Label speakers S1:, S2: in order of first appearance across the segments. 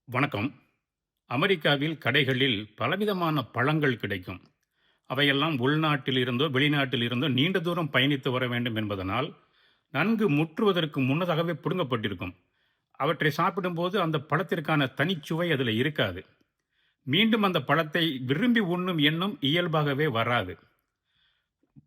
S1: வணக்கம். அமெரிக்காவில் கடைகளில் பலவிதமான பழங்கள் கிடைக்கும். அவையெல்லாம் உள்நாட்டில் இருந்தோ, வெளிநாட்டில் இருந்தோ நீண்ட தூரம் பயணித்து வர வேண்டும் என்பதனால், நன்கு முற்றுவதற்கு முன்னதாகவே புடுங்கப்பட்டிருக்கும். அவற்றை சாப்பிடும்போது அந்த பழத்திற்கான தனிச்சுவை அதில இருக்காது. மீண்டும் அந்த பழத்தை விரும்பி உண்ணும் எண்ணம் இயல்பாகவே வராது.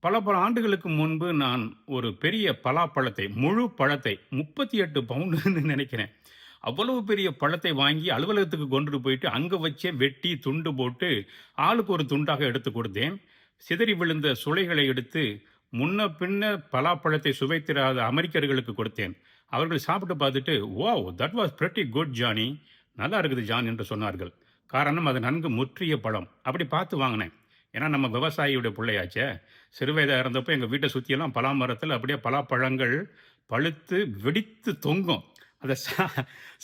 S1: பல பல ஆண்டுகளுக்கு முன்பு நான் ஒரு பெரிய பலாப்பழத்தை, முழு பழத்தை 38 பவுண்டுன்னு நினைக்கிறேன். அவ்வளவு பெரிய பழத்தை வாங்கி அலுவலகத்துக்கு கொண்டுட்டு போயிட்டு, அங்க வச்சே வெட்டி துண்டு போட்டு, ஆளுக்கு ஒரு துண்டாக எடுத்துக் கொடுத்தேன். சிதறி விழுந்த சுளைகளை எடுத்து, முன்ன பின்ன பலாப்பழத்தை சுவைத்திராத அமெரிக்கர்களுக்கு கொடுத்தேன். அவர்கள் சாப்பிட்டு பார்த்துட்டு, "wow! That was pretty good Johnny. நல்லா இருக்குது ஜான்" என்று சொன்னார்கள். காரணம் அது நன்கு முற்றிய பழம். அப்படி பார்த்து வாங்கினேன். ஏன்னா நம்ம விவசாயியுடைய பிள்ளையாச்சே. சிறுவயதா இருந்தப்போ எங்க வீட்ட சுத்தியெல்லாம் பலா மரத்தில அப்படியே பலாப்பழங்கள் பழுத்து வெடித்து தொங்கும். அத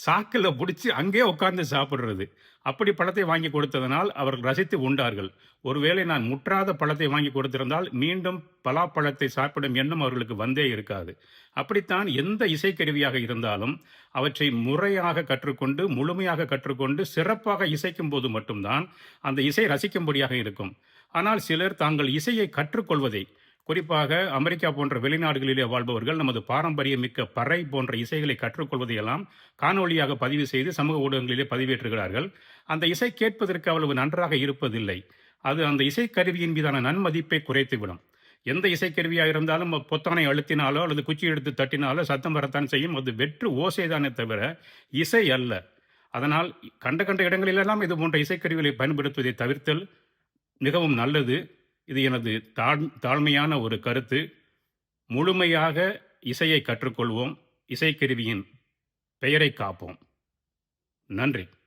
S1: சாக்குல புடிச்சு அங்கேயே உட்கார்ந்து சாப்பிடுறது. அப்படி பழத்தை வாங்கி கொடுத்ததனால் அவர்கள் ரசித்து உண்டார்கள். ஒருவேளை நான் முற்றாத பழத்தை வாங்கி கொடுத்திருந்தால், மீண்டும் பலாப்பழத்தை சாப்பிடும் எண்ணம் அவர்களுக்கு வந்தே இருக்காது. அப்படித்தான் எந்த இசைக்கருவியாக இருந்தாலும், அவற்றை முறையாக கற்றுக்கொண்டு, முழுமையாக கற்றுக்கொண்டு, சிறப்பாக இசைக்கும்போது மட்டும் தான், அந்த இசை ரசிக்கும்படியாக இருக்கும். ஆனால் சிலர் தாங்கள் இசையை கற்றுக்கொள்வதை, குறிப்பாக அமெரிக்கா போன்ற வெளிநாடுகளிலே வாழ்பவர்கள் நமது பாரம்பரியமிக்க பறை போன்ற இசைகளை கற்றுக்கொள்வதையெல்லாம் காணொளியாக பதிவு செய்து சமூக ஊடகங்களிலே பதிவேற்றுகிறார்கள். அந்த இசை கேட்பதற்கு அவ்வளவு நன்றாக இருப்பதில்லை. அது அந்த இசைக்கருவியின் மீதான நன்மதிப்பை குறைத்துவிடும். எந்த இசைக்கருவியாக இருந்தாலும் பொத்தானை அழுத்தினாலோ அல்லது குச்சி எடுத்து தட்டினாலோ சத்தம் வரத்தான் செய்யும். அது வெற்று ஓசைதானே தவிர இசை அல்ல. அதனால் கண்ட கண்ட இடங்களிலெல்லாம் இது போன்ற இசைக்கருவிகளை பயன்படுத்துவதை தவிர்த்தல் மிகவும் நல்லது. இது எனது தாழ்மையான ஒரு கருத்து. முழுமையாக இசையை கற்றுக்கொள்வோம். இசைக்கருவியின் பெயரை காப்போம். நன்றி.